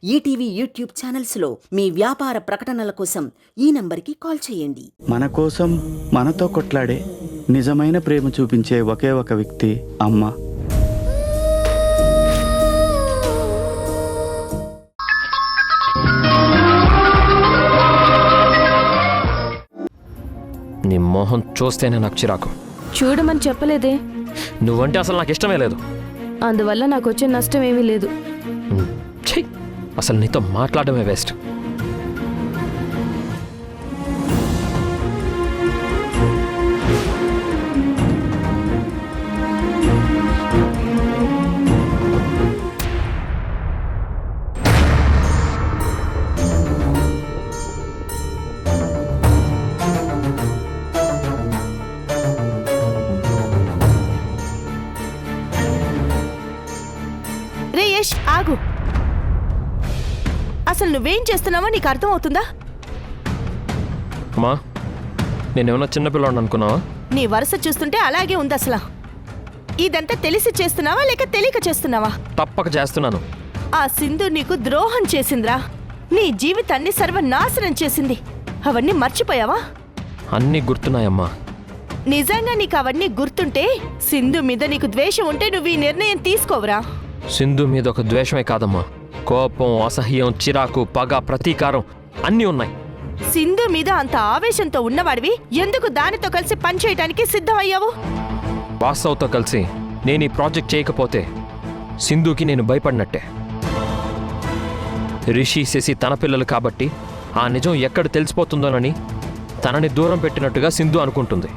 ETV YouTube ఛానల్స్లో మీ వ్యాపార ప్రకటనల కోసం ఈ నంబర్కి కాల్ చేయండి. మన కోసం మనతో కొట్లాడే నిజమైన ప్రేమ చూపించే ఒకే ఒక వ్యక్తి అమ్మ. నీ మొహం చూస్తేనే నాకు చిరాకు. చూడమని చెప్పలేదే. నువ్వంటే అసలు నాకు ఇష్టమే లేదు. అందువల్ల నాకు వచ్చే నష్టం ఏమీ లేదు. ఛీ, అసలు నీతో మాట్లాడమే వేస్ట్. రే యష్, ఆగు. అసలు నువ్వేం చేస్తున్నావో నీకు అర్థమవుతుందా? అమ్మా, నేనేమన్నా చిన్నపిల్లాడు అనుకున్నావా? నీ వరుస చూస్తుంటే అలాగే ఉంది. అసలు ఇదంతా తెలిసి చేస్తున్నావా లేక తెలియక చేస్తున్నావా? తప్పక చేస్తున్నాను. ఆ సింధు నీకు ద్రోహం చేసిందిరా. నీ జీవితాన్ని సర్వనాశనం చేసింది. అవన్నీ మర్చిపోయావా? అన్నీ గుర్తున్నాయమ్మా. నిజంగా నీకు అవన్నీ గుర్తుంటే, సింధు మీద నీకు ద్వేషం ఉంటే నువ్వు ఈ నిర్ణయం తీసుకోవరా? సింధు మీద ఒక ద్వేషమే కాదమ్మా, కోపం, అసహ్యం, చిరాకు, పగ, ప్రతీకారం అన్నీ ఉన్నాయి. సింధు మీద అంత ఆవేశంతో ఉన్నవాడివి ఎందుకు దానితో కలిసి పనిచేయటానికి సిద్ధమయ్యావు? వాస్తవ్తో కలిసి నేను ఈ ప్రాజెక్ట్ చేయకపోతే సింధుకి నేను భయపడినట్టే. రిషి శశి తన పిల్లలు కాబట్టి ఆ నిజం ఎక్కడ తెలిసిపోతుందోనని తనని దూరం పెట్టినట్టుగా సింధు అనుకుంటుంది.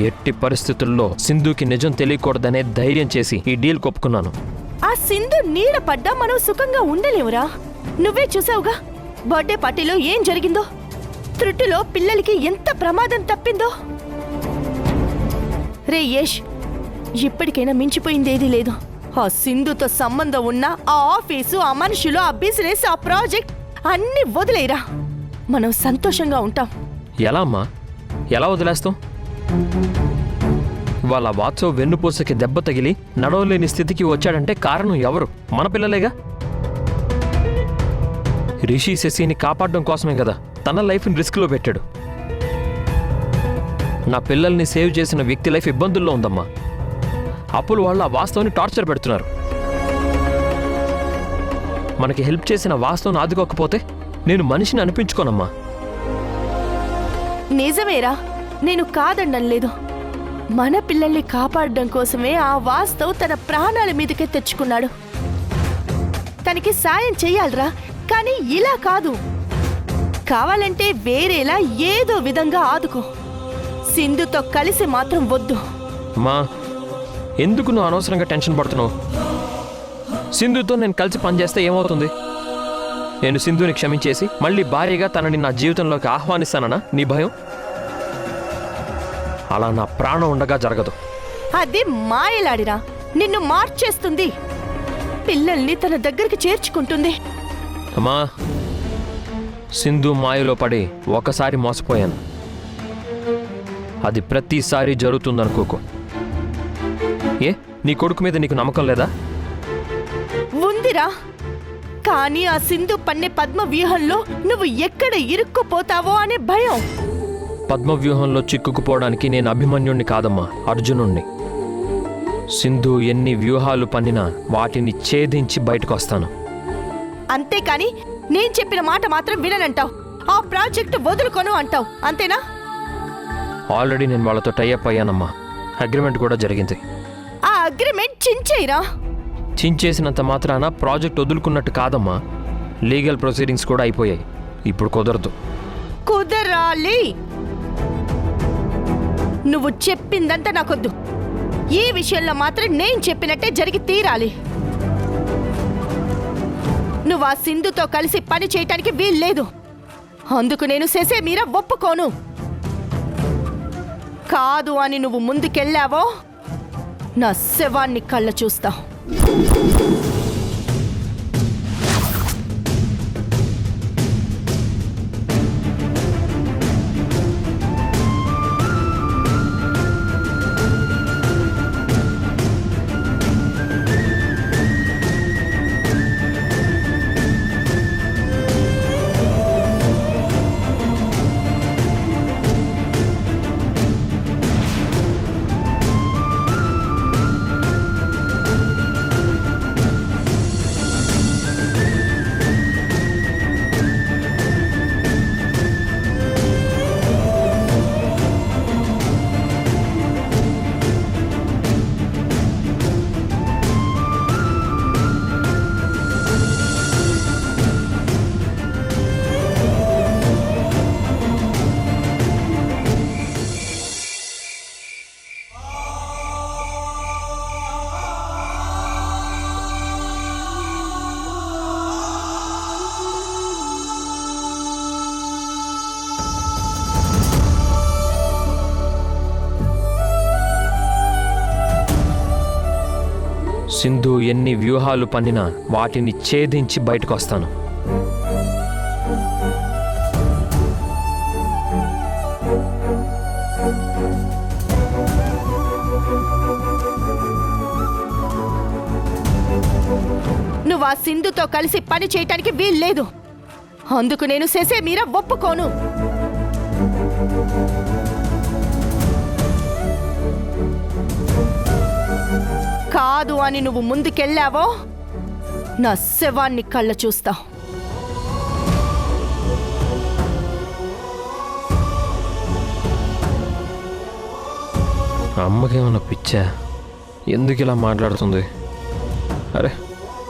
ఎట్టి పరిస్థితుల్లో సింధుకి నిజం తెలియకూడదనే ధైర్యం చేసి ఈ డీల్ కొప్పుకున్నాను. ఆ సింధు నీడ పడ్డా మనం సుఖంగా ఉండలేవురా. నువ్వే చూసావుగా బర్త్డే పార్టీలో ఏం జరిగిందో. త్రుటిలో పిల్లలకి ఎంత ప్రమాదం తప్పిందో. రే యష్, ఇప్పటికైనా మించిపోయిందేదీ లేదు. ఆ సింధుతో సంబంధం ఉన్న ఆ ఆఫీసు, ఆ మనుషులు, ఆ బిజినెస్, ఆ ప్రాజెక్ట్ అన్నీ వదిలేరా. మనం సంతోషంగా ఉంటాం. ఎలా అమ్మా, ఎలా వదిలేస్తాం? వాళ్ళ వాత్సవ్ వెన్నుపూసకి దెబ్బ తగిలి నడవలేని స్థితికి వచ్చాడంటే కారణం ఎవరు? మన పిల్లలేగా. రిషి శశిని కాపాడడం కోసమే కదా తన లైఫ్ని రిస్క్లో పెట్టాడు. నా పిల్లల్ని సేవ్ చేసిన వ్యక్తి లైఫ్ ఇబ్బందుల్లో ఉందమ్మా. అప్పులు వాళ్ళు ఆ వాస్తవాన్ని టార్చర్ పెడుతున్నారు. మనకి హెల్ప్ చేసిన వాస్తవం ఆదుకోకపోతే నేను మనిషిని అనిపించుకోనమ్మా. నిజమేరా, నేను కాదనడం లేదు. మన పిల్లల్ని కాపాడడం కోసమే ఆ వాస్తవ్ తన ప్రాణాల మీదకే తెచ్చుకున్నాడు. తనకి సాయం చెయ్యాలరా, కానీ ఇలా కాదు. కావాలంటే వేరేలా ఏదో విధంగా ఆదుకో. సింధుతో కలిసి మాత్రం వద్దు. మా, ఎందుకు నువ్వు అనవసరంగా టెన్షన్ పడుతున్నావు? సింధుతో నేను కలిసి పనిచేస్తే ఏమవుతుంది? నేను సింధుని క్షమించేసి మళ్ళీ భారీగా తనని నా జీవితంలోకి ఆహ్వానిస్తానన్నా నీ భయం? అలా నా ప్రాణం ఉండగా జరగదు. అది మాయలాడిరా, నిన్ను మార్చేస్తుంది. పిల్లల్ని తన దగ్గరికి చేర్చుకుంటుంది. అమ్మా, సింధు మాయలో పడి ఒకసారి మోసపోయాను. అది ప్రతిసారి జరుగుతుందనుకోకు. ఏ, నీ కొడుకు మీద నీకు నమ్మకం లేదా? ఉందిరా, కానీ ఆ సింధు పన్నే పద్మ వ్యూహంలో నువ్వు ఎక్కడ ఇరుక్కుపోతావో అనే భయం. పద్మవ్యూహంలో చిక్కుకుపోవడానికి నేను అభిమన్యుణ్ణి కాదమ్మా, అర్జునుణ్ణి. సింధు ఎన్ని వ్యూహాలు పన్నినా వాటిని ఛేదించి బయటకు వస్తాను. అంతేకాని నేను చెప్పిన మాట మాత్రం విననంటావు. ఆ ప్రాజెక్టు వదులుకొను అంటావు, అంతేనా? ఆల్రెడీ నేను వాళ్ళతో టైఅప్ అయ్యానమ్మా. అగ్రిమెంట్ కూడా జరిగింది. ఆ అగ్రిమెంట్ చించేయరా. చించేసినంత మాత్రాన ప్రాజెక్ట్ వదులుకున్నట్టు కాదమ్మా. లీగల్ ప్రొసీడింగ్స్ కూడా అయిపోయాయి. ఇప్పుడు కుదరదు. కుదరాలి. నువ్వు చెప్పిందంతా నాకొద్దు. ఈ విషయంలో మాత్రం నేను చెప్పినట్టే జరిగి తీరాలి. నువ్వు ఆ సింధుతో కలిసి పని చేయటానికి వీల్లేదు. అందుకు నేను శశి మీర ఒప్పుకోను. కాదు అని నువ్వు ముందుకెళ్ళావో నా శవాన్ని కళ్ళ చూస్తా. సింధు ఎన్ని వ్యూహాలు పన్నినా వాటిని ఛేదించి బయటకు వస్తాను. నువ్వు ఆ సింధుతో కలిసి పని చేయటానికి వీల్లేదు. అందుకు నేను సెసే మీరా ఒప్పుకోను. కాదు అని నువ్వు ముందుకెళ్ళావో నా శవాన్ని కళ్ళ చూస్తా. అమ్మకేమన్నా పిచ్చా? ఎందుకు ఇలా మాట్లాడుతుంది? అరే,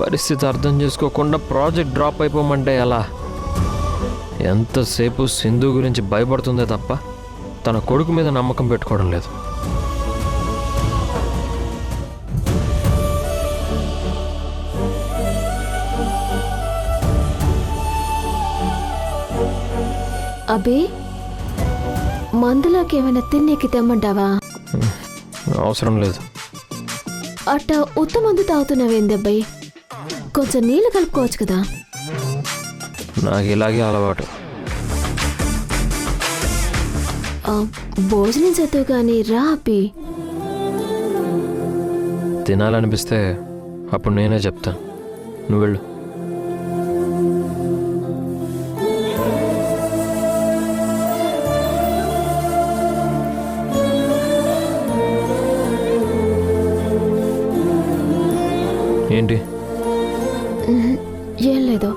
పరిస్థితి అర్థం చేసుకోకుండా ప్రాజెక్ట్ డ్రాప్ అయిపోమంటే ఎలా? ఎంతసేపు సింధు గురించి భయపడుతుందే తప్ప తన కొడుకు మీద నమ్మకం పెట్టుకోవడం లేదు. అబే, మందులోకి ఏమైనా తిన్నెక్కి తెమ్మంటావా? అవసరం లేదు. అట్ట ఉత్త మందు తాగుతున్నావేంది అబ్బాయి? కొంచెం నీళ్ళు కలుపుకోవచ్చు కదా. నాకు ఇలాగే అలవాటు. భోజనం చేద్దావు కానీ రా అబ్బి. తినాలనిపిస్తే అప్పుడు నేనే చెప్తాను, నువ్వు వెళ్ళు. ఏంటి? ఏం లేదు.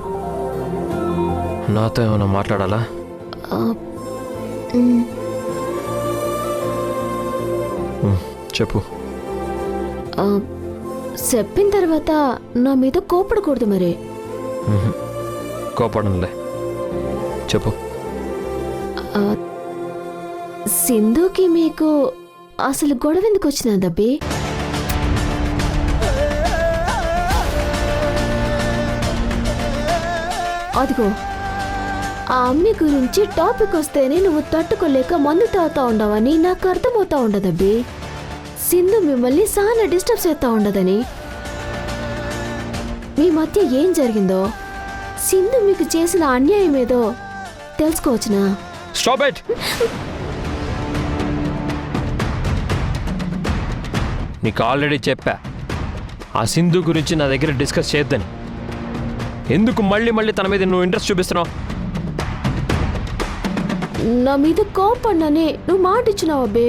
నాతో ఏమైనా మాట్లాడాలా? చెప్పు. చెప్పిన తర్వాత నా మీద కోపడకూడదు మరి. కోపడంలే, చెప్పు. సింధుకి మీకు అసలు గొడవ ఎందుకు వచ్చినదబ్బి? అదిగో, ఆ అమ్మి గురించి టాపిక్ వస్తేనే నువ్వు తట్టుకోలేక మందు తాగుతా ఉండవని నాకు అర్థమవుతా ఉండదబ్బి. సింధు మిమ్మల్ని చాలా డిస్టర్బ్ చేస్తా ఉండదని. మీ మధ్య ఏం జరిగిందో, సింధు మీకు చేసిన అన్యాయం ఏదో తెలుసుకోవచ్చునా? Stop it. నీకు ఆల్రెడీ చెప్పా ఆ సింధు గురించి నా దగ్గర డిస్కస్ చేద్దని. ఎందుకు మళ్ళీ మళ్ళీ తన మీద నువ్వు ఇంట్రెస్ట్ చూపిస్తున్నావు? నా మీద కోపడినని నువ్వు మాట ఇచ్చినావు అబ్బే.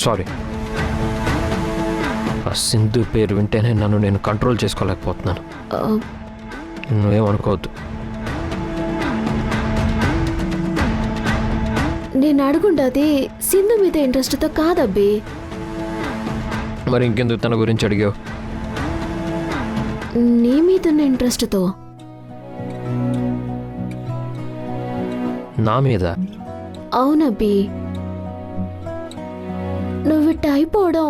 సారీ. ఆ సింధు పేరు వింటేనే నన్ను నేను కంట్రోల్ చేసుకోలేకపోతున్నాను. నువ్వేమనుకోవద్దు. నేను అడుగుండది సింధు మీద ఇంట్రెస్ట్తో కాదబ్బి. మరి ఇంకెందుకు తన గురించి అడిగావు? నీ మీదున్న ఇంట్రెస్ట్తో. నా మీద? అవునబ్బి. నువ్విట్ట అయిపోవడం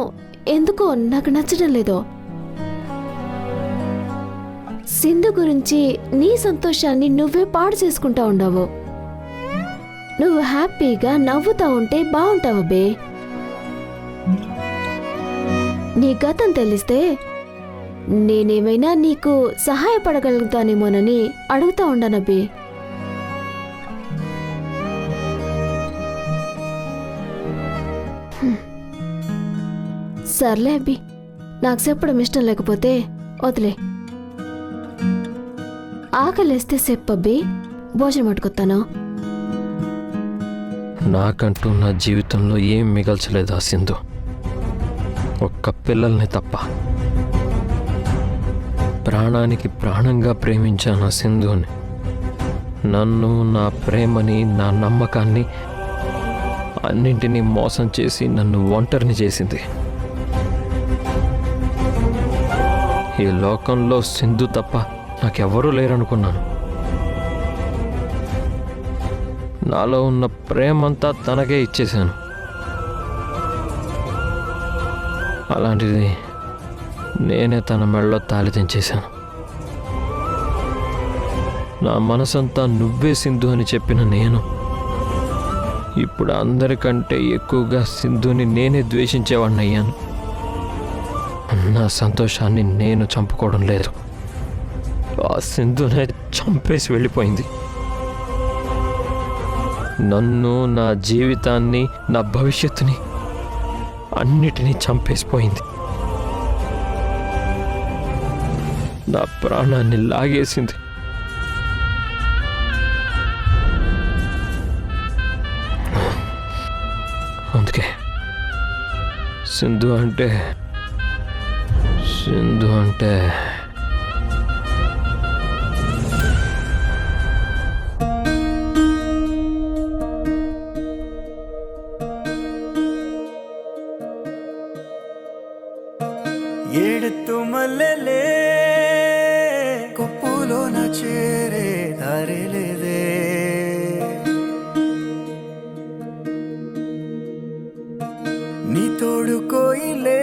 ఎందుకో నాకు నచ్చడం లేదు. సింధు గురించి నీ సంతోషాన్ని నువ్వే పాడు చేసుకుంటా ఉండవు. నువ్వు హ్యాపీగా నవ్వుతా ఉంటే బాగుంటావబ్బే. నీ గతం తెలిస్తే నేనేమైనా నీకు సహాయపడగలుగుతానేమోనని అడుగుతా ఉండనబ్బి. సర్లే అబ్బి, నాకు చెప్పడం ఇష్టం లేకపోతే వదిలే. ఆకలేస్తే చెప్పబ్బి, భోజనం పట్టుకొస్తాను. నాకంటూ నా జీవితంలో ఏం మిగల్చలేదు ఆ సింధు, ఒక్క పిల్లల్ని తప్ప. ప్రాణానికి ప్రాణంగా ప్రేమించాను ఆ సింధుని. నన్ను, నా ప్రేమని, నా నమ్మకాన్ని అన్నింటినీ మోసం చేసి నన్ను ఒంటరిని చేసింది. ఈ లోకంలో సింధు తప్ప నాకెవ్వరూ లేరనుకున్నాను. నాలో ఉన్న ప్రేమంతా తనకే ఇచ్చేశాను. అలాంటిది నేనే తన మెడలో తాళి తెంచేశాను. నా మనసంతా నువ్వే సింధు అని చెప్పిన నేను ఇప్పుడు అందరికంటే ఎక్కువగా సింధుని నేనే ద్వేషించేవాడిని అయ్యాను. నా సంతోషాన్ని నేను చంపుకోవడం లేదు, ఆ సింధునే చంపేసి వెళ్ళిపోయింది. నన్ను, నా జీవితాన్ని, నా భవిష్యత్తుని అన్నిటినీ చంపేసిపోయింది. నా ప్రాణాన్ని లాగేసింది. అందుకే సింధు అంటే ఏడుతు మల్లెలే కొప్పులోన చేరే దారిలేదే, నీ తోడు కోయిలే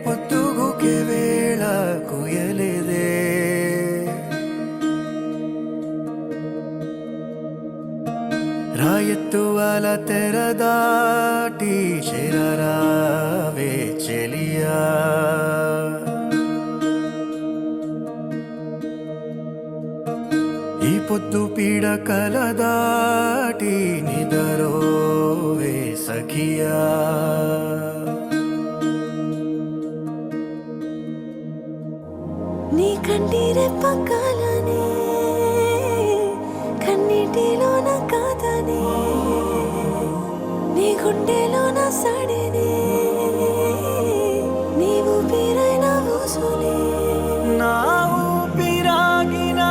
పొత్తుగుకే వేళ కోయలేదే, రాయత్తు వాల తెరదాటి చేరావే చెలియా, ఈ పొద్దు పీడ కలదాటి నిదరోవే సఖియా, నీ కంటిరే పక్కలనే కన్నీటిలోన కాదనే, నీ గుండెలోన సడినే, నీవు పీరైన ఊసులే, నా ఊపిరాగిన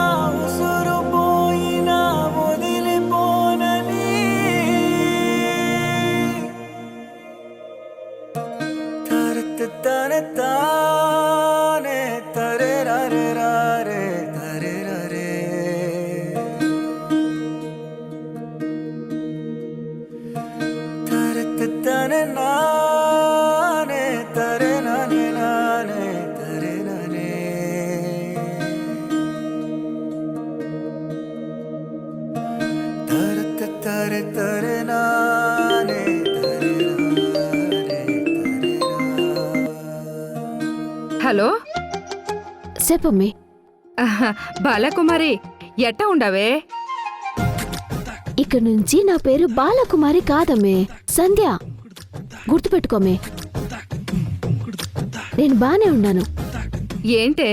ఉసురు పోయిన వదిలిపోనని, తరత్ తరతానే తరే రరే రరే తరే రరే, తరత్ తనే నానే తరే నానే నానే తరే ననే, తరత్ తరే తరే నానే తరే నానే తరే నా. హలో చెప్పమ్మి. బాలకుమారి ఎట్ట ఉండవే? ఇక నుంచి నా పేరు బాలకుమారి కాదమ్మే, సంధ్య. గుర్తుపెట్టుకోమే, నేను బానే ఉన్నాను. ఏంటే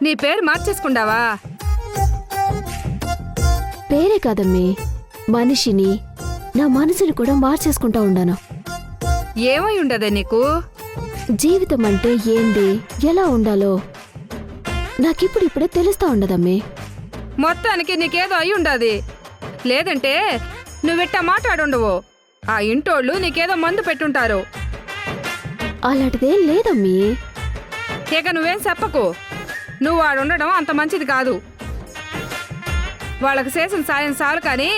నీ పేరు మార్చేసుకుండావా? పేరే కాదమ్మే, మనిషిని, నా మనసుని కూడా మార్చేసుకుంటా ఉండాను. ఏమై ఉండదే నీకు? జీవితం అంటే ఏంది, ఎలా ఉండాలో నాకిప్పుడిప్పుడే తెలుస్తా ఉండదమ్మే. మొత్తానికి నీకేదో అయి ఉండాది, లేదంటే నువ్విట్ట మాట్లాడుండవు. ఆ ఇంటోళ్ళు నీకేదో మందు పెట్టుంటారు. అలాంటిదేం లేదమ్మీ. ఇక నువ్వేం చెప్పకు. నువ్వు వాడుండడం అంత మంచిది కాదు. వాళ్ళకి చేసిన సాయం చాలు కానీ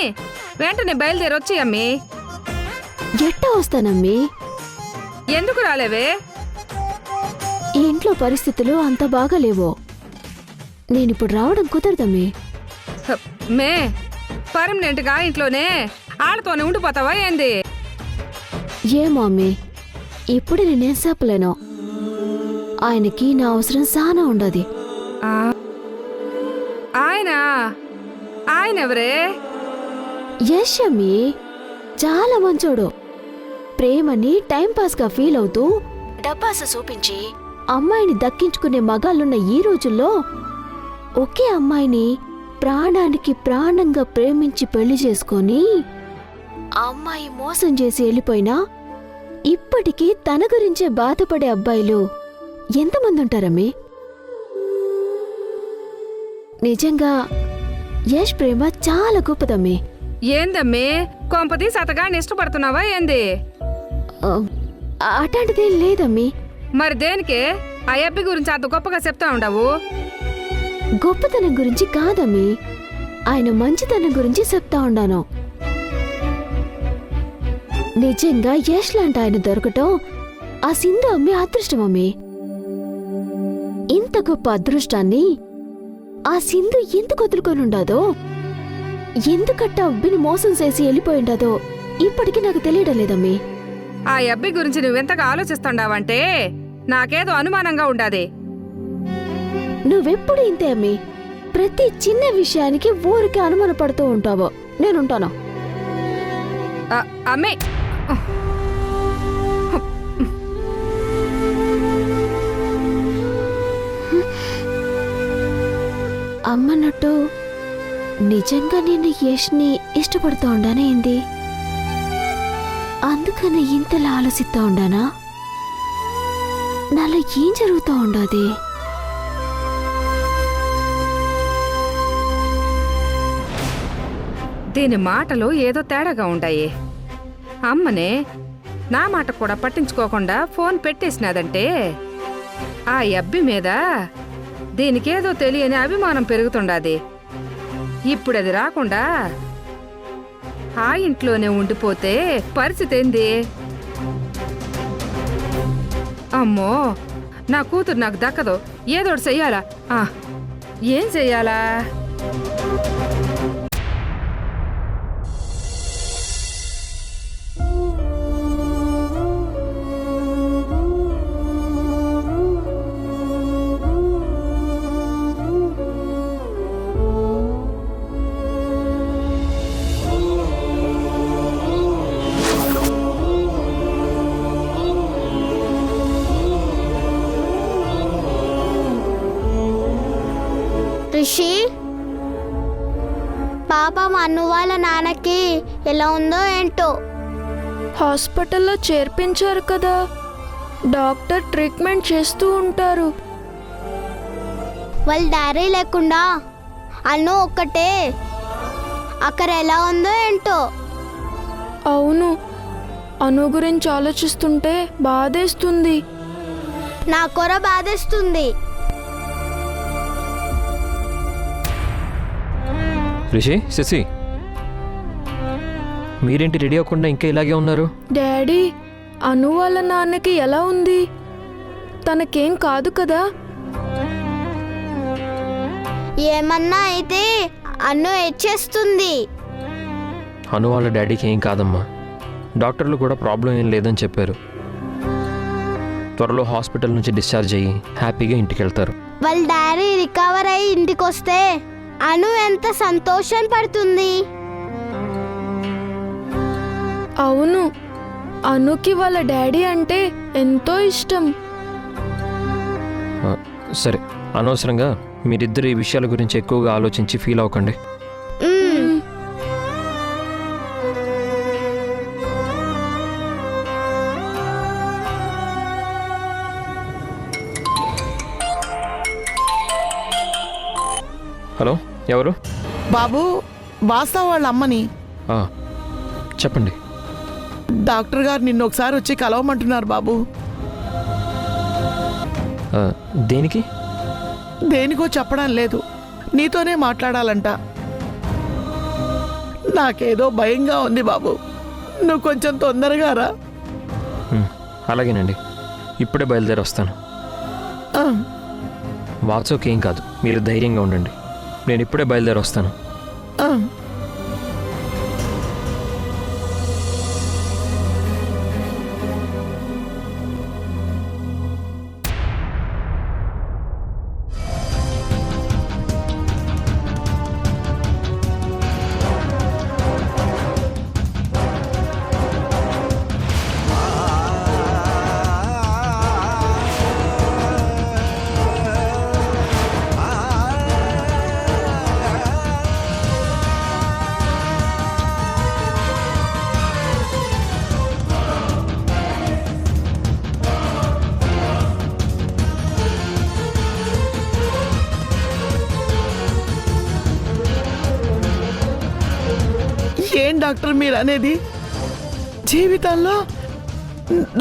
వెంటనే బయలుదేరొచ్చి అమ్మి. ఎట్టా వస్తానమ్మీ? ఎందుకు రాలేవే? ఈ ఇంట్లో పరిస్థితులు అంత బాగాలేవో, నేనిప్పుడు రావడం కుదరదమ్మీ. మే పర్మనెంట్గా ఇంట్లోనే ఆళ్ళతోనే ఉండిపోతావా ఏంది? ఏమో అమ్మీ, ఇప్పుడు నేనేం చెప్పలేను. ఆయనకి నా అవసరం సానా ఉండదు. ఆయన ఎవరే? యష్ అమ్మీ, చాలా మంచోడు. ప్రేమని టైంపాస్గా ఫీల్ అవుతూ డబ్బాస చూపించి అమ్మాయిని దక్కించుకునే మగాళ్ళున్న ఈ రోజుల్లో ఒకే అమ్మాయిని ప్రాణానికి ప్రాణంగా ప్రేమించి పెళ్లి చేసుకొని ఆ అమ్మాయి మోసం చేసి వెళ్ళిపోయినా ఇప్పటికీ తన గురించే బాధపడే అబ్బాయిలు ఎంతమంది ఉంటారమ్మి? నిజంగా యష్ ప్రేమ చాలా గొప్పదమ్మి. ఏందమ్మి కొంపతి సతగాని ఇష్టపడుతున్నావా ఏంది? అట్లాంటిదేం లేదమ్మి. మరి దేనికే ఆ అబ్బి గురించి అంత గొప్పగా చెప్తా ఉండవు? గొప్పతనం గురించి కాదమ్మి, ఆయన మంచితనం గురించి చెప్తా ఉండాను. నిజంగా యష్ లాంటి ఆయన దొరకటం ఆ సింధు అమ్మి అదృష్టమమ్మి. ఇంత గొప్ప అదృష్టాన్ని ఆ సింధు ఎందుకు వదులుకొనుండాదో ఎందుకట్ట అబ్బిని మోసం చేసి వెళ్ళిపోయిండదో ఇప్పటికీ నాకు తెలియడం లేదమ్మి. ఆ అబ్బాయి గురించి నువ్వెంతగా ఆలోచిస్తుండావంటే నాకేదో అనుమానంగా ఉండాది. నువ్వెప్పుడు ఇంతే అమ్మి, ప్రతి చిన్న విషయానికి ఊరికి అనుమాన పడుతూ ఉంటావు. నేనుంటాను. అమ్మే, అమ్మన్నట్టు నిజంగా నేను యష్ని ఇష్టపడుతూ ఉండానే ఏంది? అందుకని ఇంతలా ఆలోచిస్తూ ఉండానా? నాలో ఏం జరుగుతూ ఉండదు? దీని మాటలు ఏదో తేడాగా ఉంటాయి. అమ్మనే నా మాట కూడా పట్టించుకోకుండా ఫోన్ పెట్టేసినాదంటే ఆ అబ్బి మీద దీనికేదో తెలియని అభిమానం పెరుగుతుండాది. ఇప్పుడు అది రాకుండా ఆ ఇంట్లోనే ఉండిపోతే పరిస్థితి ఏంది? అమ్మో, నా కూతురు నాకు దక్కదు. ఏదోటి చెయ్యాలా? ఏం చెయ్యాలా? రిషి, పాపం అన్ను వాళ్ళ నాన్నకి ఎలా ఉందో ఏంటో. హాస్పిటల్లో చేర్పించారు కదా, డాక్టర్ ట్రీట్మెంట్ చేస్తూ ఉంటారు. వాళ్ళ డాడీ లేకుండా అన్ను ఒక్కటే అక్కడ ఎలా ఉందో ఏంటో. అవును, అను గురించి ఆలోచిస్తుంటే బాధేస్తుంది. నా కూర బాధేస్తుంది. రిషి, శశి, మీరేంటి రెడీ అవ్వకుండా ఇంకా ఇలాగే ఉన్నారు? డాడీ, అను వాళ్ళ నాన్నకి ఎలా ఉంది? తనకేం కాదు కదా? ఏమన్నా అయితే అన్ను ఏడ్చేస్తుంది. అను వాళ్ళ డాడీకి ఏం కాదమ్మా. డాక్టర్లు కూడా ప్రాబ్లం ఏం లేదని చెప్పారు. త్వరలో హాస్పిటల్ నుంచి డిశ్చార్జ్ అయ్యి హ్యాపీగా ఇంటికి వెళ్తారు. వాళ్ళ డాడీ రికవర్ అయ్యి ఇంటికి వస్తే అను ఎంత సంతోషం పడుతుంది. అవును, అనుకి వాళ్ళ డాడీ అంటే ఎంతో ఇష్టం. సరే, అనవసరంగా మీరిద్దరు ఈ విషయాల గురించి ఎక్కువగా ఆలోచించి ఫీల్ అవ్వకండి. హలో, ఎవరు? బాబు, వాస్తవ వాళ్ళ అమ్మని. చెప్పండి. డాక్టర్ గారు నిన్ను ఒకసారి వచ్చి కలవమంటున్నారు బాబు. దేనికి? దేనికో చెప్పడం లేదు, నీతోనే మాట్లాడాలంట. నాకేదో భయంగా ఉంది బాబు, నువ్వు కొంచెం తొందరగా రా. అలాగేనండి, ఇప్పుడే బయలుదేరి వస్తాను. వాట్సాప్కి ఏం కాదు, మీరు ధైర్యంగా ఉండండి. నేను ఇప్పుడే బయలుదేరి వస్తాను. ఏం డాక్టర్ మీరు అనేది? జీవితంలో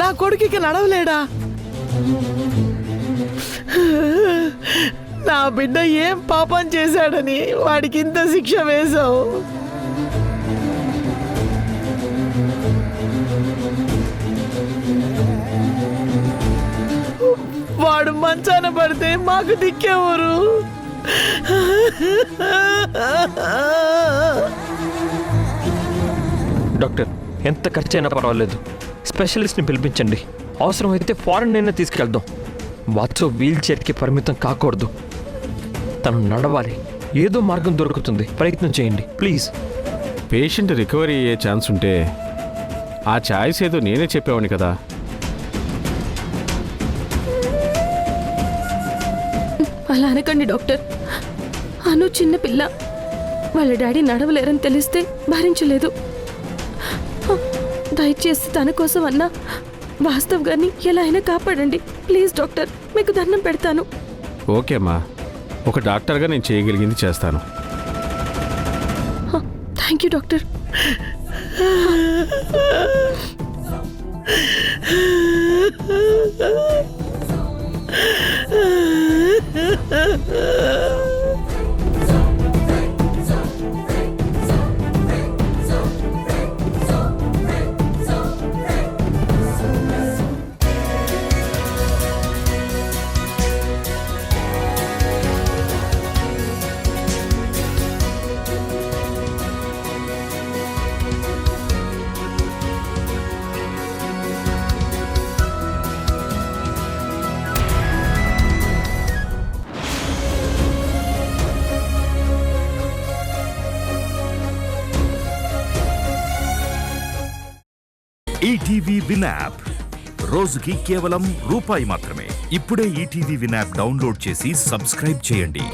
నా కొడుకుకి నడవలేడా? నా బిడ్డ ఏం పాపం చేశాడని వాడికి ఇంత శిక్ష వేశావు? వాడు మంచాన పడితే మాకు దిక్కేవారు. డాక్టర్, ఎంత ఖర్చు అయినా పర్వాలేదు, స్పెషలిస్ట్ని పిలిపించండి. అవసరమైతే ఫారెన్ అయినా తీసుకెళ్దాం. వాత్సో వీల్ చైర్కి పరిమితం కాకూడదు. తను నడవాలి. ఏదో మార్గం దొరుకుతుంది. ప్రయత్నం చేయండి ప్లీజ్. పేషెంట్ రికవరీ అయ్యే ఛాన్స్ ఉంటే ఆ ఛాయిస్ ఏదో నేనే చెప్పేవాడిని కదా. అలా అనకండి డాక్టర్. అను చిన్న పిల్ల, వాళ్ళ డాడీ నడవలేరని తెలిస్తే భరించలేదు. దయచేసి తన కోసం అన్నా వాస్తవ్ గారిని ఎలా అయినా కాపాడండి ప్లీజ్ డాక్టర్, మీకు దండం పెడతాను. ఓకే అమ్మా, ఒక డాక్టర్గా నేను చేయగలిగింది చేస్తాను. Thank you doctor. ETV win app రోజుకి కేవలం రూపాయి మాత్రమే. ఇప్పుడే ఈటీవీ విన్ యాప్ డౌన్లోడ్ చేసి సబ్స్క్రైబ్ చేయండి.